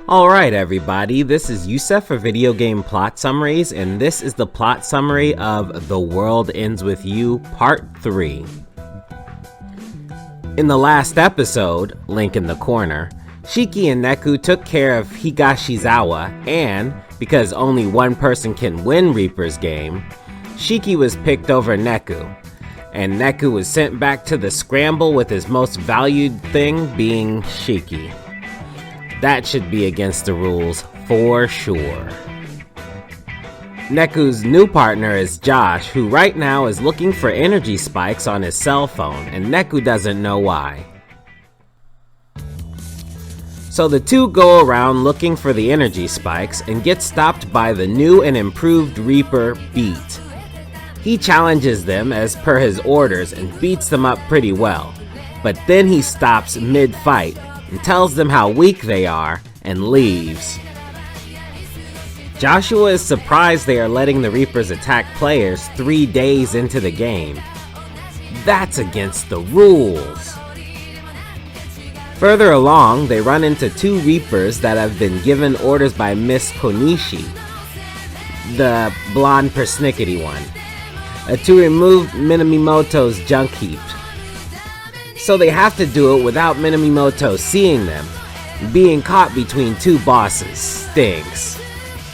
Alright everybody, this is Yusef for Video Game Plot Summaries, and this is the plot summary of The World Ends With You Part 3. In the last episode, link in the corner, Shiki and Neku took care of Higashizawa, and, because only one person can win Reaper's game, Shiki was picked over Neku, and Neku was sent back to the scramble with his most valued thing being Shiki. That should be against the rules for sure. Neku's new partner is Josh, who right now is looking for energy spikes on his cell phone, and Neku doesn't know why. So the two go around looking for the energy spikes and get stopped by the new and improved Reaper, Beat. He challenges them as per his orders and beats them up pretty well, but then he stops mid-fight and tells them how weak they are, and leaves. Joshua is surprised they are letting the Reapers attack players 3 days into the game. That's against the rules. Further along, they run into 2 Reapers that have been given orders by Miss Konishi, the blonde persnickety one, to remove Minamimoto's junk heap. So they have to do it without Minamimoto seeing them. Being caught between 2 bosses stinks.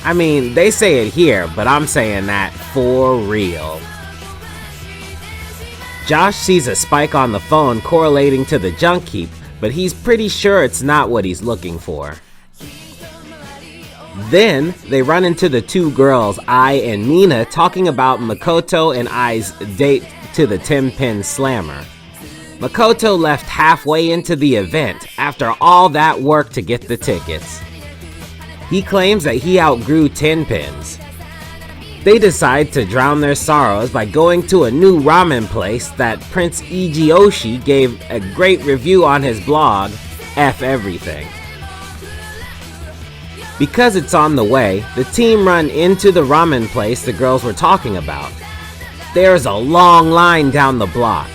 I mean, they say it here, but I'm saying that for real. Josh sees a spike on the phone correlating to the junk heap, but he's pretty sure it's not what he's looking for. Then, they run into the 2 girls, Ai and Mina, talking about Makoto and Ai's date to the 10-pin slammer. Makoto left halfway into the event after all that work to get the tickets. He claims that he outgrew 10 pins. They decide to drown their sorrows by going to a new ramen place that Prince Ijiyoshi gave a great review on his blog, F Everything. Because it's on the way, the team run into the ramen place the girls were talking about. There's a long line down the block.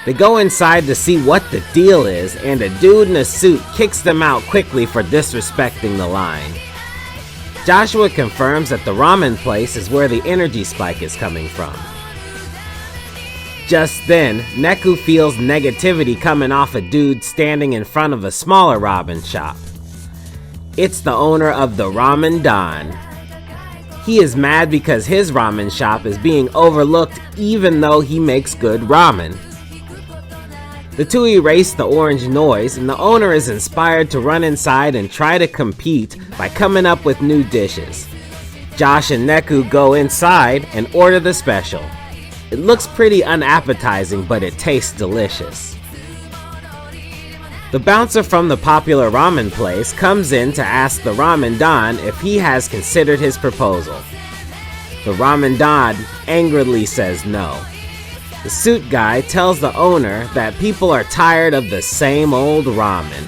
They go inside to see what the deal is, and a dude in a suit kicks them out quickly for disrespecting the line. Joshua confirms that the ramen place is where the energy spike is coming from. Just then, Neku feels negativity coming off a dude standing in front of a smaller ramen shop. It's the owner of the Ramen Don. He is mad because his ramen shop is being overlooked even though he makes good ramen. The two erase the orange noise, and the owner is inspired to run inside and try to compete by coming up with new dishes. Josh and Neku go inside and order the special. It looks pretty unappetizing, but it tastes delicious. The bouncer from the popular ramen place comes in to ask the Ramen Don if he has considered his proposal. The Ramen Don angrily says no. The suit guy tells the owner that people are tired of the same old ramen.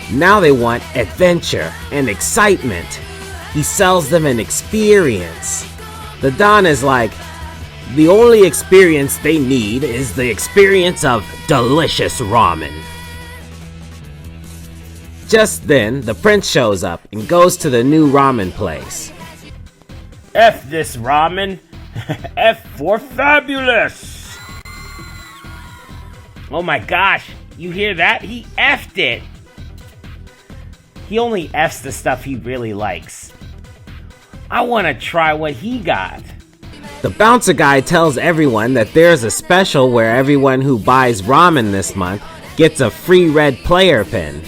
Now they want adventure and excitement. He sells them an experience. The Don is like, the only experience they need is the experience of delicious ramen. Just then, the prince shows up and goes to the new ramen place. F this ramen. F for fabulous. Oh my gosh, you hear that? He F'd it! He only F's the stuff he really likes. I wanna try what he got. The bouncer guy tells everyone that there's a special where everyone who buys ramen this month gets a free red player pin.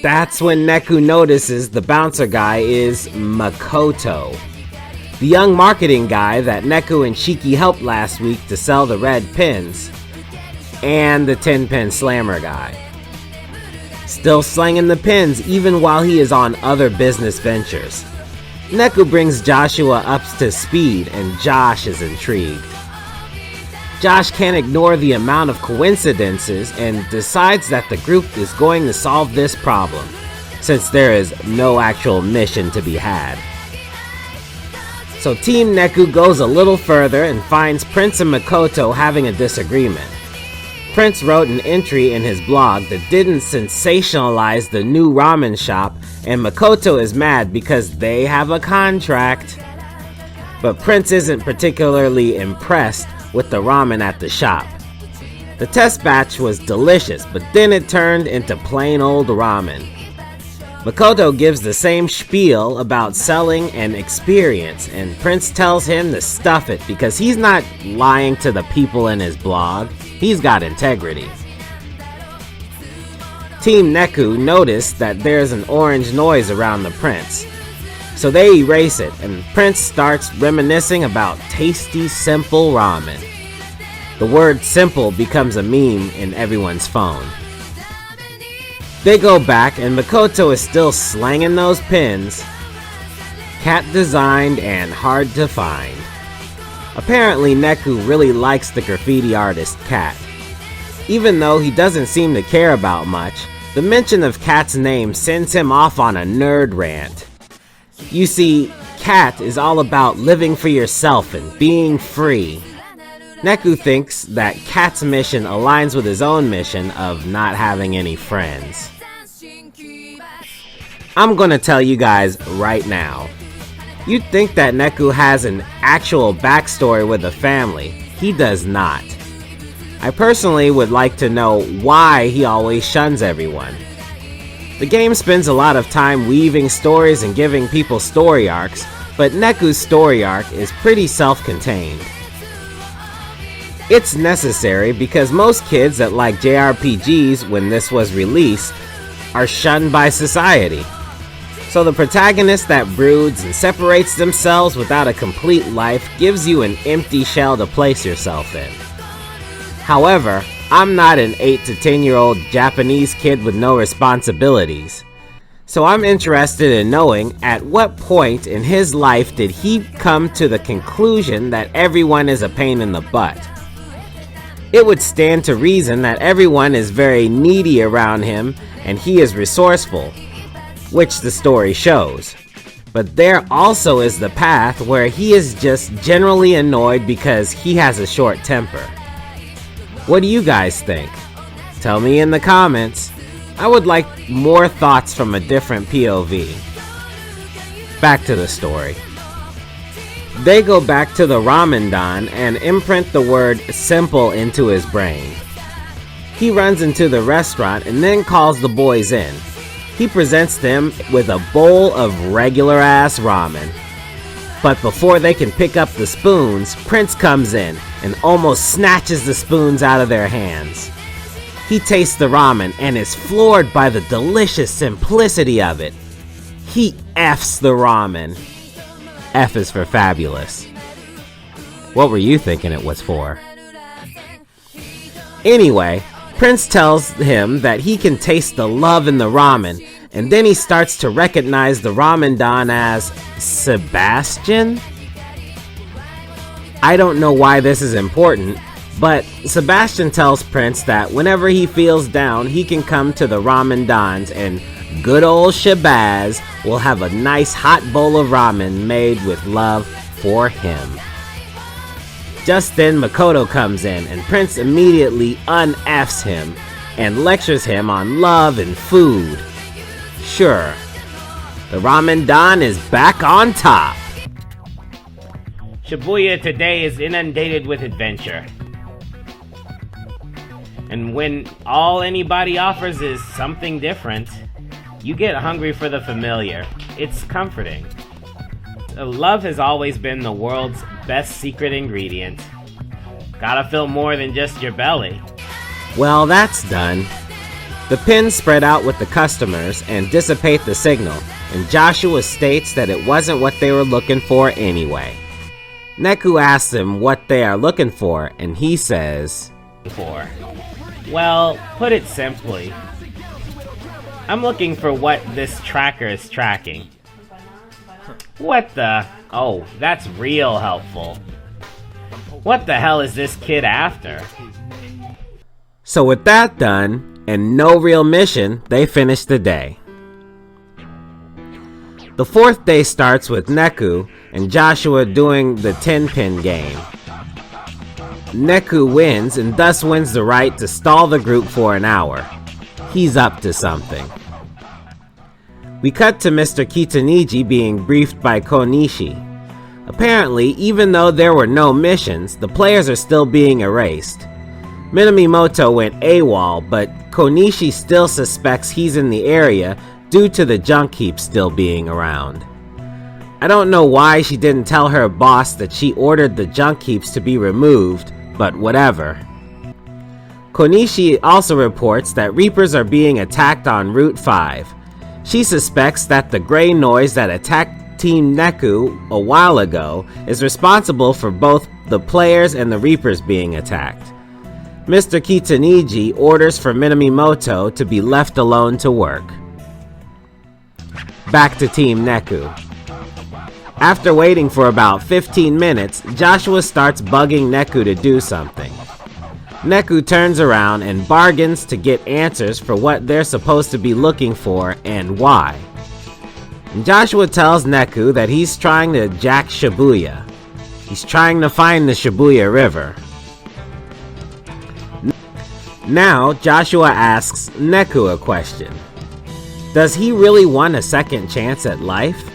That's when Neku notices the bouncer guy is Makoto, the young marketing guy that Neku and Shiki helped last week to sell the red pins, and the 10-pin slammer guy. Still slinging the pins even while he is on other business ventures. Neku brings Joshua up to speed, and Josh is intrigued. Josh can't ignore the amount of coincidences and decides that the group is going to solve this problem, since there is no actual mission to be had. So Team Neku goes a little further and finds Prince and Makoto having a disagreement. Prince wrote an entry in his blog that didn't sensationalize the new ramen shop, and Makoto is mad because they have a contract. But Prince isn't particularly impressed with the ramen at the shop. The test batch was delicious, but then it turned into plain old ramen. Makoto gives the same spiel about selling and experience, and Prince tells him to stuff it because he's not lying to the people in his blog. He's got integrity. Team Neku noticed that there's an orange noise around the Prince, so they erase it, and Prince starts reminiscing about tasty, simple ramen. The word simple becomes a meme in everyone's phone. They go back, and Makoto is still slanging those pins. Cat designed and hard to find. Apparently Neku really likes the graffiti artist Cat. Even though he doesn't seem to care about much, the mention of Cat's name sends him off on a nerd rant. You see, Cat is all about living for yourself and being free. Neku thinks that Cat's mission aligns with his own mission of not having any friends. I'm gonna tell you guys right now. You'd think that Neku has an actual backstory with a family. He does not. I personally would like to know why he always shuns everyone. The game spends a lot of time weaving stories and giving people story arcs, but Neku's story arc is pretty self-contained. It's necessary because most kids that like JRPGs when this was released are shunned by society. So the protagonist that broods and separates themselves without a complete life gives you an empty shell to place yourself in. However, I'm not an 8 to 10-year-old Japanese kid with no responsibilities. So I'm interested in knowing at what point in his life did he come to the conclusion that everyone is a pain in the butt. It would stand to reason that everyone is very needy around him and he is resourceful, which the story shows. But there also is the path where he is just generally annoyed because he has a short temper. What do you guys think? Tell me in the comments. I would like more thoughts from a different POV. Back to the story. They go back to the ramen don and imprint the word simple into his brain. He runs into the restaurant and then calls the boys in. He presents them with a bowl of regular ass ramen. But before they can pick up the spoons, Prince comes in and almost snatches the spoons out of their hands. He tastes the ramen and is floored by the delicious simplicity of it. He F's the ramen. F is for fabulous. What were you thinking it was for? Anyway, Prince tells him that he can taste the love in the ramen, and then he starts to recognize the ramen don as Sebastian? I don't know why this is important, but Sebastian tells Prince that whenever he feels down, he can come to the ramen dons and good old Shabazz will have a nice hot bowl of ramen made with love for him. Just then Makoto comes in and Prince immediately un-Fs him and lectures him on love and food. Sure, the ramen don is back on top. Shibuya today is inundated with adventure. And when all anybody offers is something different, you get hungry for the familiar. It's comforting. Love has always been the world's best secret ingredient. Gotta fill more than just your belly. Well, that's done. The pins spread out with the customers and dissipate the signal, and Joshua states that it wasn't what they were looking for anyway. Neku asks him what they are looking for, and he says, Well, put it simply, I'm looking for what this tracker is tracking. What the? Oh, that's real helpful. What the hell is this kid after? So with that done, and no real mission, they finish the day. The fourth day starts with Neku and Joshua doing the 10-pin game. Neku wins and thus wins the right to stall the group for an hour. He's up to something. We cut to Mr. Kitaniji being briefed by Konishi. Apparently, even though there were no missions, the players are still being erased. Minamimoto went AWOL, but Konishi still suspects he's in the area due to the junk heap still being around. I don't know why she didn't tell her boss that she ordered the junk heaps to be removed, but whatever. Konishi also reports that Reapers are being attacked on Route 5. She suspects that the gray noise that attacked Team Neku a while ago is responsible for both the players and the Reapers being attacked. Mr. Kitaniji orders for Minamimoto to be left alone to work. Back to Team Neku. After waiting for about 15 minutes, Joshua starts bugging Neku to do something. Neku turns around and bargains to get answers for what they're supposed to be looking for and why. Joshua tells Neku that he's trying to jack Shibuya. He's trying to find the Shibuya River. Now, Joshua asks Neku a question. Does he really want a second chance at life?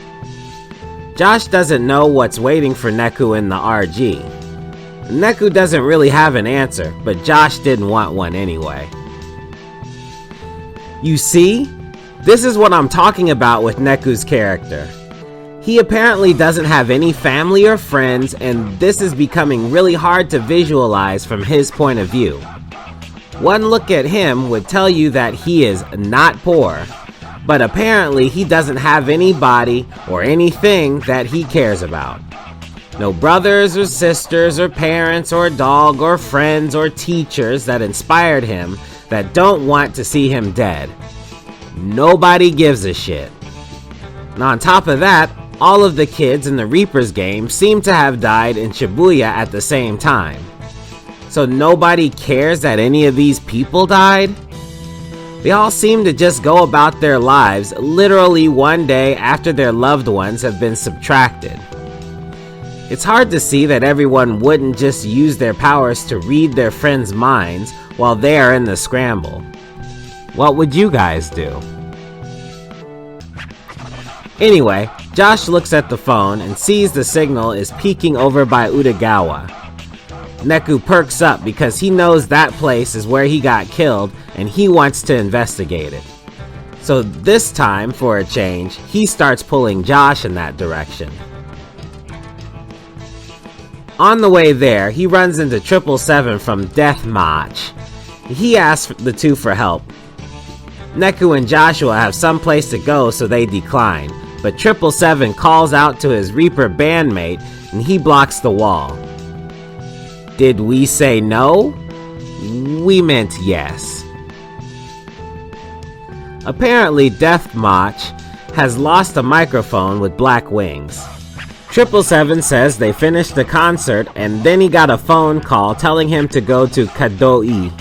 Josh doesn't know what's waiting for Neku in the RG. Neku doesn't really have an answer, but Josh didn't want one anyway. You see? This is what I'm talking about with Neku's character. He apparently doesn't have any family or friends, and this is becoming really hard to visualize from his point of view. One look at him would tell you that he is not poor, but apparently he doesn't have anybody or anything that he cares about. No brothers or sisters or parents or dog or friends or teachers that inspired him that don't want to see him dead. Nobody gives a shit. And on top of that, all of the kids in the Reapers game seem to have died in Shibuya at the same time. So nobody cares that any of these people died? They all seem to just go about their lives literally one day after their loved ones have been subtracted. It's hard to see that everyone wouldn't just use their powers to read their friends' minds while they are in the scramble. What would you guys do? Anyway, Josh looks at the phone and sees the signal is peeking over by Utagawa. Neku perks up because he knows that place is where he got killed and he wants to investigate it. So this time, for a change, he starts pulling Josh in that direction. On the way there, he runs into 777 from Deathmatch. He asks the two for help. Neku and Joshua have someplace to go, so they decline, but 777 calls out to his Reaper bandmate and he blocks the wall. Did we say no? We meant yes. Apparently, Deathmatch has lost a microphone with black wings. 777 says they finished the concert and then he got a phone call telling him to go to Kadoi.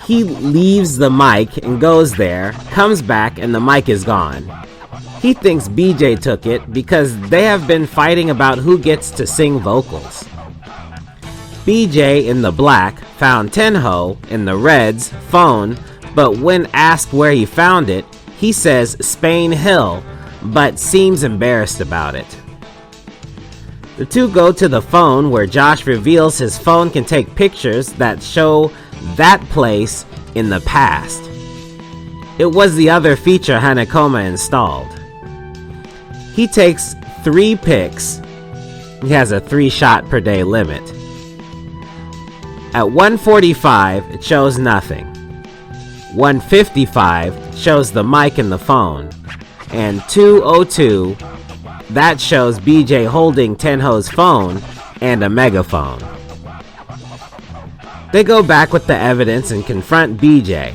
He leaves the mic and goes there, comes back and the mic is gone. He thinks BJ took it because they have been fighting about who gets to sing vocals. BJ in the black found Tenho in the red's phone, but when asked where he found it, he says Spain Hill, but seems embarrassed about it. The two go to the phone where Josh reveals his phone can take pictures that show that place in the past. It was the other feature Hanekoma installed. He takes 3 pics. He has a 3-shot per day limit. At 1:45, it shows nothing. 1:55 shows the mic in the phone. And 2:02, that shows BJ holding Tenho's phone and a megaphone. They go back with the evidence and confront BJ.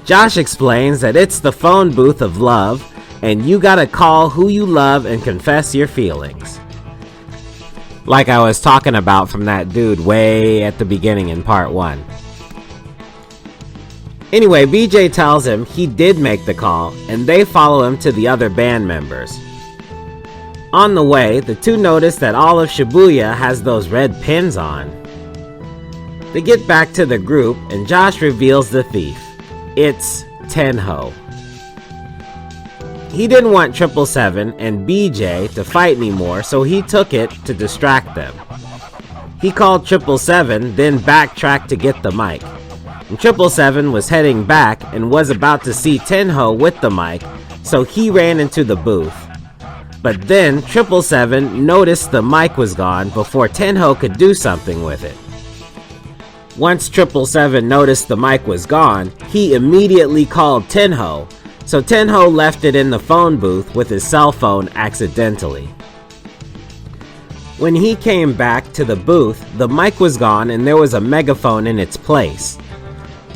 Josh explains that it's the phone booth of love, and you gotta call who you love and confess your feelings. Like I was talking about from that dude way at the beginning in part 1. Anyway, BJ tells him he did make the call, and they follow him to the other band members. On the way, the two notice that all of Shibuya has those red pins on. They get back to the group and Josh reveals the thief. It's Tenho. He didn't want 777 and BJ to fight anymore, so he took it to distract them. He called 777, then backtracked to get the mic. And 777 was heading back and was about to see Tenho with the mic, so he ran into the booth. But then 777 noticed the mic was gone before Tenho could do something with it. Once 777 noticed the mic was gone, he immediately called Tenho, so Tenho left it in the phone booth with his cell phone accidentally. When he came back to the booth, the mic was gone and there was a megaphone in its place.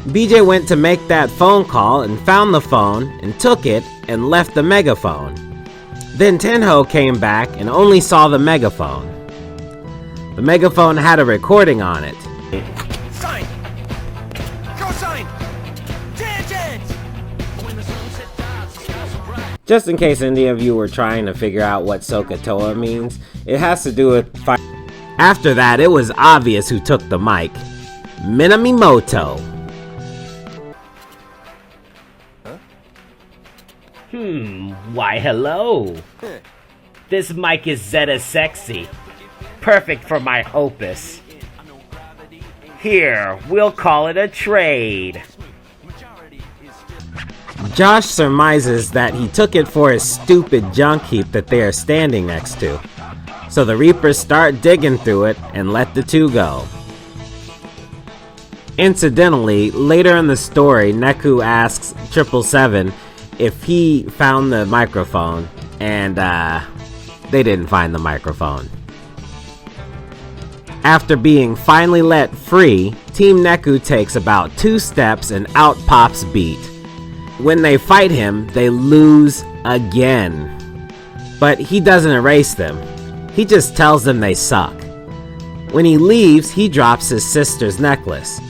BJ went to make that phone call and found the phone and took it and left the megaphone. Then Tenho came back and only saw the megaphone. The megaphone had a recording on it. Sign! Cosine! Tangent! Just in case any of you were trying to figure out what Sokotoa means, it has to do with fire. After that, it was obvious who took the mic. Minamimoto. Why hello. This mic is Zeta sexy. Perfect for my opus. Here, we'll call it a trade. Josh surmises that he took it for his stupid junk heap that they are standing next to. So the Reapers start digging through it and let the two go. Incidentally, later in the story, Neku asks 777 if he found the microphone, and they didn't find the microphone. After being finally let free, Team Neku takes about 2 steps and out pops Beat. When they fight him, they lose again. But he doesn't erase them. He just tells them they suck. When he leaves, he drops his sister's necklace.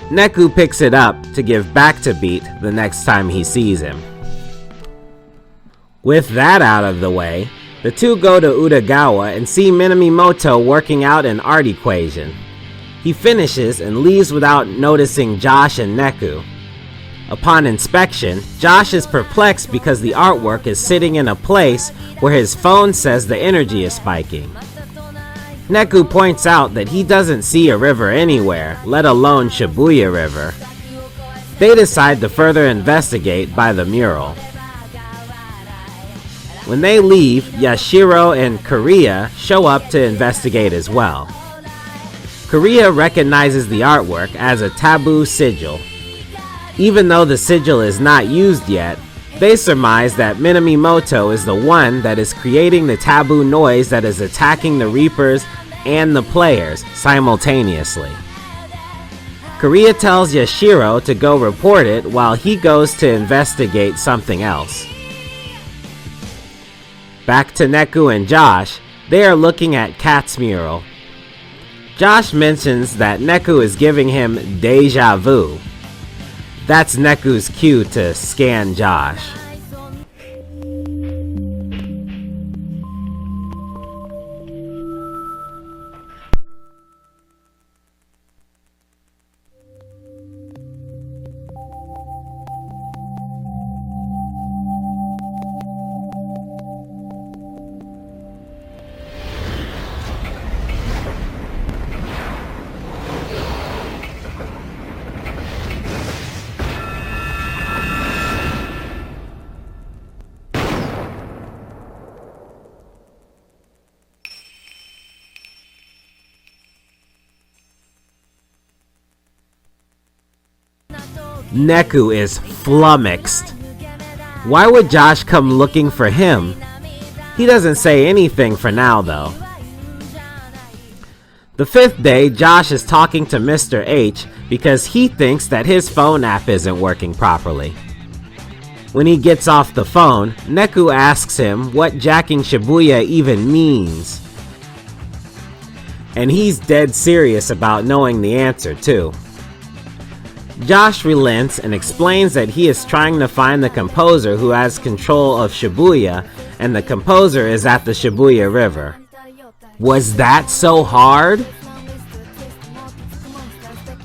Neku picks it up to give back to Beat the next time he sees him. With that out of the way, the two go to Utagawa and see Minamimoto working out an art equation. He finishes and leaves without noticing Josh and Neku. Upon inspection, Josh is perplexed because the artwork is sitting in a place where his phone says the energy is spiking. Neku points out that he doesn't see a river anywhere, let alone Shibuya River. They decide to further investigate by the mural. When they leave, Yashiro and Korea show up to investigate as well. Korea recognizes the artwork as a taboo sigil. Even though the sigil is not used yet, they surmise that Minamimoto is the one that is creating the taboo noise that is attacking the Reapers and the players simultaneously. Korea tells Yashiro to go report it while he goes to investigate something else. Back to Neku and Josh, they are looking at Kat's mural. Josh mentions that Neku is giving him deja vu. That's Neku's cue to scan Josh. Neku is flummoxed. Why would Josh come looking for him? He doesn't say anything for now though. The 5th day, Josh is talking to Mr. H because he thinks that his phone app isn't working properly. When he gets off the phone, Neku asks him what jacking Shibuya even means. And he's dead serious about knowing the answer too. Josh relents and explains that he is trying to find the composer who has control of Shibuya, and the composer is at the Shibuya River. Was that so hard?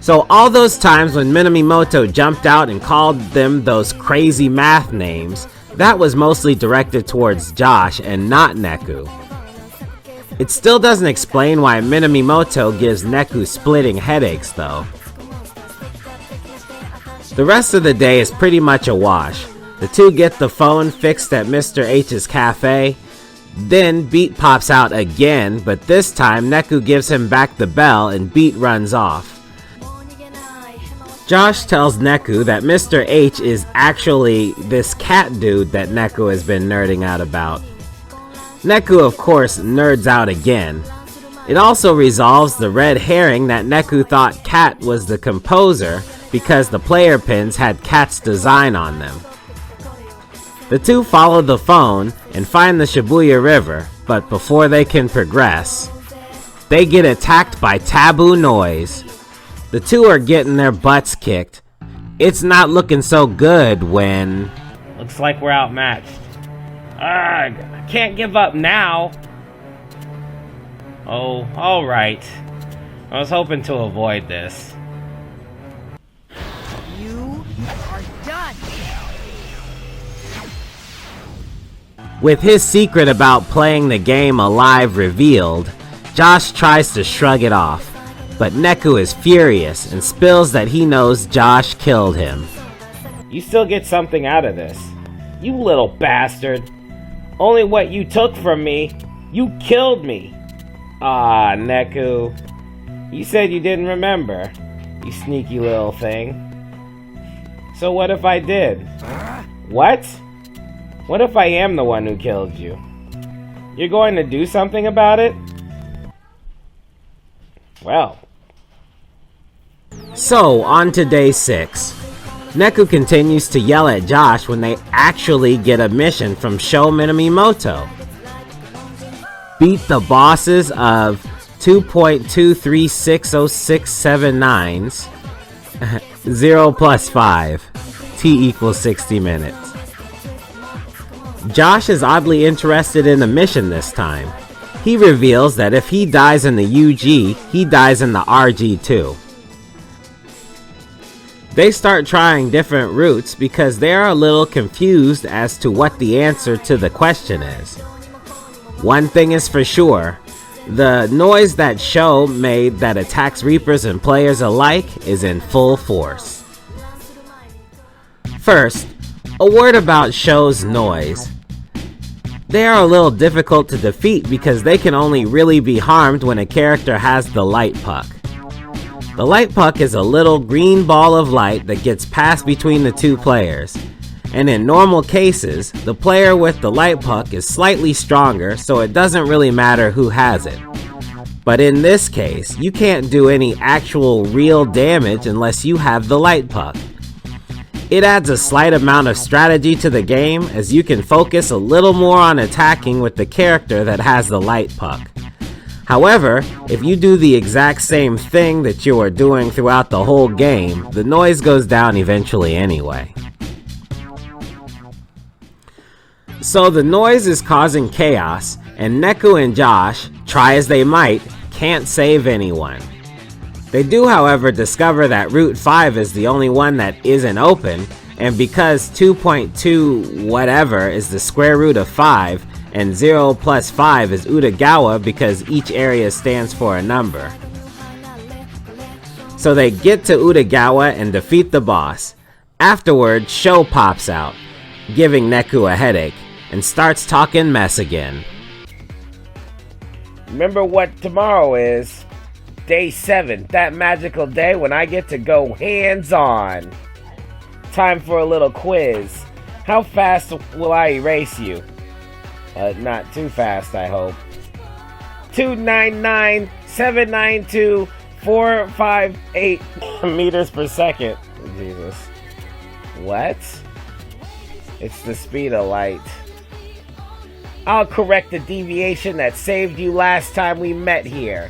So all those times when Minamimoto jumped out and called them those crazy math names, that was mostly directed towards Josh and not Neku. It still doesn't explain why Minamimoto gives Neku splitting headaches though. The rest of the day is pretty much a wash. The two get the phone fixed at Mr. H's cafe. Then Beat pops out again, but this time Neku gives him back the bell and Beat runs off. Josh tells Neku that Mr. H is actually this cat dude that Neku has been nerding out about. Neku of course nerds out again. It also resolves the red herring that Neku thought Cat was the composer because the player pins had Cat's design on them. The two follow the phone and find the Shibuya River, but before they can progress, they get attacked by Taboo Noise. The two are getting their butts kicked. It's not looking so good when... Looks like we're outmatched. I can't give up now. Oh, alright. I was hoping to avoid this. You are done. With his secret about playing the game alive revealed, Josh tries to shrug it off, but Neku is furious and spills that he knows Josh killed him. You still get something out of this. You little bastard. Only what you took from me. You killed me. Ah, Neku. You said you didn't remember, you sneaky little thing. So what if I did? What? What if I am the one who killed you? You're going to do something about it? Well. So, on to day 6. Neku continues to yell at Josh when they actually get a mission from Sho Minamimoto. Beat the bosses of 2.2360679s 0 plus 5. T equals 60 minutes. Josh is oddly interested in the mission this time. He reveals that if he dies in the UG, he dies in the RG too. They start trying different routes because they are a little confused as to what the answer to the question is. One thing is for sure, the noise that Sho made that attacks Reapers and players alike is in full force. First, a word about Sho's noise. They are a little difficult to defeat because they can only really be harmed when a character has the light puck. The light puck is a little green ball of light that gets passed between the two players, and in normal cases, the player with the light puck is slightly stronger, so it doesn't really matter who has it. But in this case, you can't do any actual real damage unless you have the light puck. It adds a slight amount of strategy to the game as you can focus a little more on attacking with the character that has the light puck. However, if you do the exact same thing that you are doing throughout the whole game, the noise goes down eventually anyway. So the noise is causing chaos, and Neku and Josh, try as they might, can't save anyone. They do, however, discover that Route 5 is the only one that isn't open, and because 2.2 whatever is the square root of 5, and 0 plus 5 is Utagawa because each area stands for a number. So they get to Utagawa and defeat the boss. Afterward, Sho pops out, giving Neku a headache, and starts talking mess again. Remember what tomorrow is? Day 7, that magical day when I get to go hands-on. Time for a little quiz. How fast will I erase you? Not too fast, I hope. 299,792,458 meters per second. Jesus. What? It's the speed of light. I'll correct the deviation that saved you last time we met here.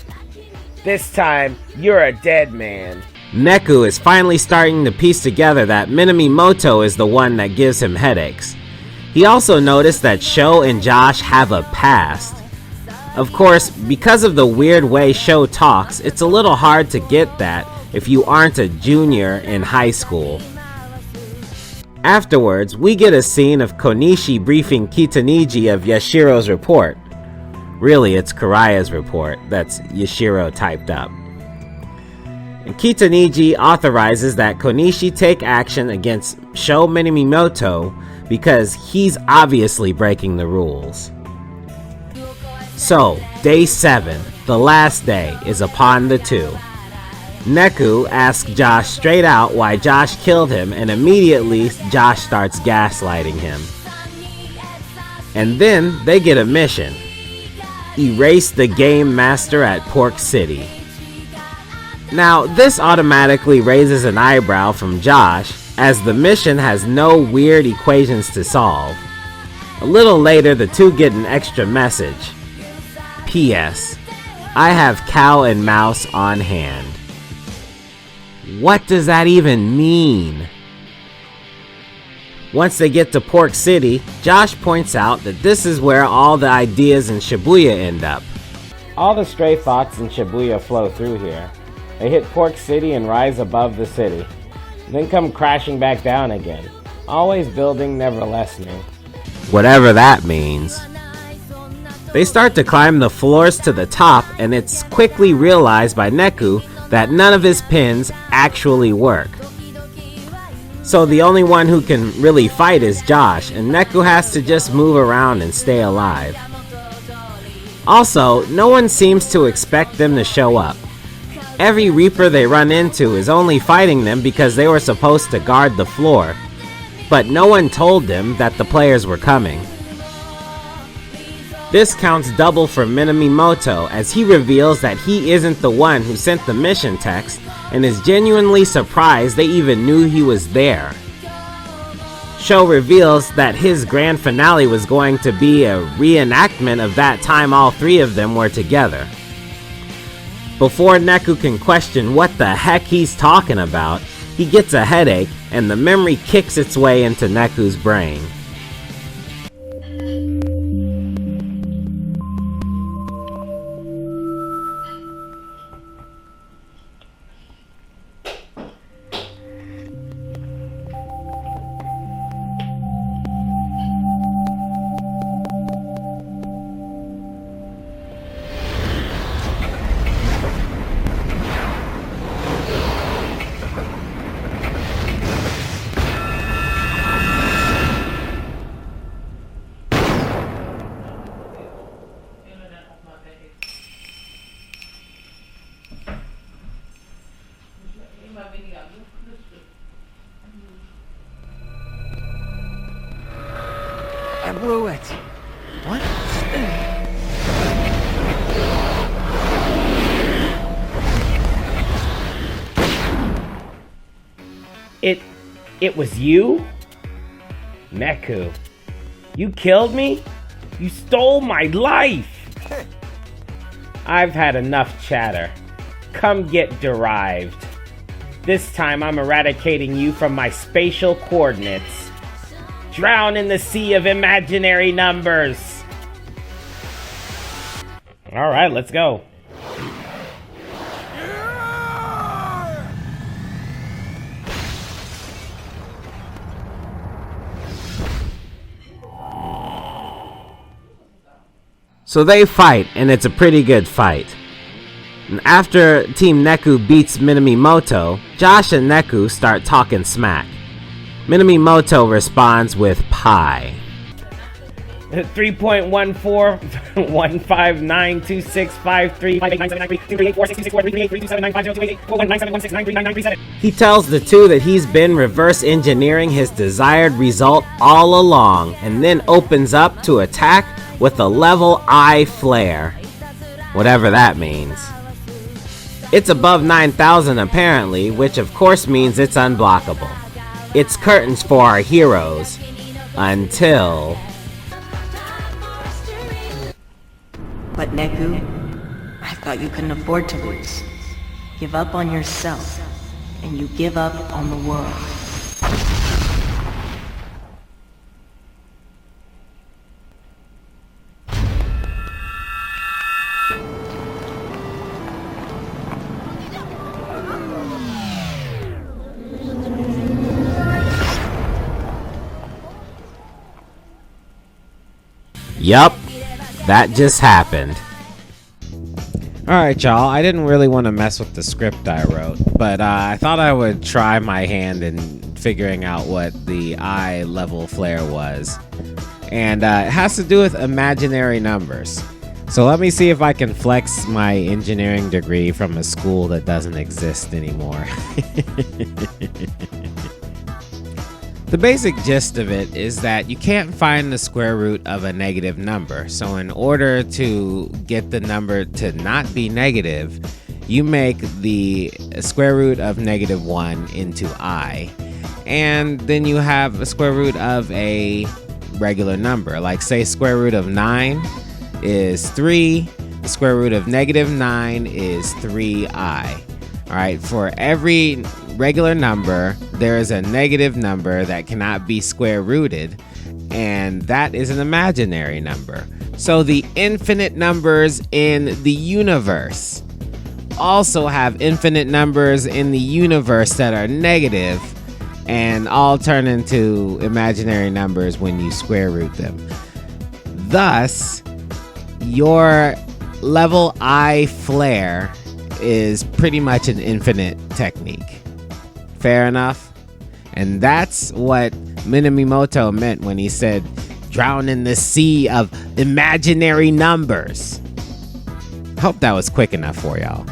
This time, you're a dead man. Neku is finally starting to piece together that Minamimoto is the one that gives him headaches. He also noticed that Sho and Josh have a past. Of course, because of the weird way Sho talks, it's a little hard to get that, if you aren't a junior in high school. Afterwards, we get a scene of Konishi briefing Kitaniji of Yashiro's report. Really, it's Karaya's report. That's Yashiro typed up. And Kitaniji authorizes that Konishi take action against Sho Minamimoto because he's obviously breaking the rules. So, day 7, the last day, is upon the two. Neku asks Josh straight out why Josh killed him, and immediately Josh starts gaslighting him. And then they get a mission. Erase the game master at Pork City. Now, this automatically raises an eyebrow from Josh, as the mission has no weird equations to solve. A little later, the two get an extra message. P.S. I have cow and mouse on hand. What does that even mean? Once they get to Pork City, Josh points out that this is where all the ideas in Shibuya end up. All the stray thoughts in Shibuya flow through here. They hit Pork City and rise above the city, then come crashing back down again. Always building, never lessening. Whatever that means. They start to climb the floors to the top, and it's quickly realized by Neku that none of his pins actually work. So the only one who can really fight is Josh, and Neku has to just move around and stay alive. Also, no one seems to expect them to show up. Every Reaper they run into is only fighting them because they were supposed to guard the floor, but no one told them that the players were coming. This counts double for Minamimoto, as he reveals that he isn't the one who sent the mission text and is genuinely surprised they even knew he was there. Sho reveals that his grand finale was going to be a reenactment of that time all three of them were together. Before Neku can question what the heck he's talking about, he gets a headache and the memory kicks its way into Neku's brain. I blew it. What? It was you? Neku, you killed me? You stole my life! I've had enough chatter. Come get derived. This time I'm eradicating you from my spatial coordinates. Drown in the sea of imaginary numbers. Alright, let's go. So they fight, and it's a pretty good fight. And after Team Neku beats Minamimoto, Josh and Neku start talking smack. Minamimoto responds with pie. 3.141519265358479338466438327950284197169338419716939937. He tells the two that he's been reverse engineering his desired result all along, and then opens up to attack with a level I flare. Whatever that means. It's above 9,000 apparently, which of course means it's unblockable. It's curtains for our heroes. Until... But Neku, I thought you couldn't afford to lose. Give up on yourself, and you give up on the world. Yup, that just happened. Alright, y'all, I didn't really want to mess with the script I wrote, but I thought I would try my hand in figuring out what the eye level flare was. And it has to do with imaginary numbers. So let me see if I can flex my engineering degree from a school that doesn't exist anymore. The basic gist of it is that you can't find the square root of a negative number. So in order to get the number to not be negative, you make the square root of -1 into I. And then you have a square root of a regular number. Like say square root of 9 is 3. The square root of -9 is 3i. Alright, for every regular number, there is a negative number that cannot be square rooted, and that is an imaginary number. So the infinite numbers in the universe also have infinite numbers in the universe that are negative, and all turn into imaginary numbers when you square root them. Thus, your level I flare is pretty much an infinite technique. Fair enough? And that's what Minamoto meant when he said, drown in the sea of imaginary numbers. Hope that was quick enough for y'all.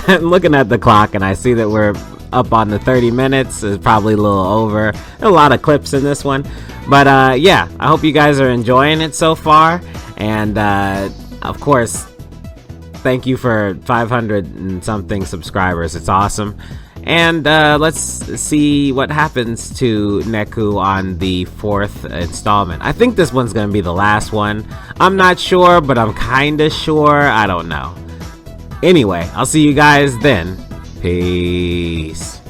I'm looking at the clock and I see that we're up on the 30 minutes. It's probably a little over. A lot of clips in this one. But yeah, I hope you guys are enjoying it so far. And of course, thank you for 500 and something subscribers. It's awesome. And let's see what happens to Neku on the 4th installment. I think this one's going to be the last one. I'm not sure, but I'm kind of sure. I don't know. Anyway, I'll see you guys then. Peace.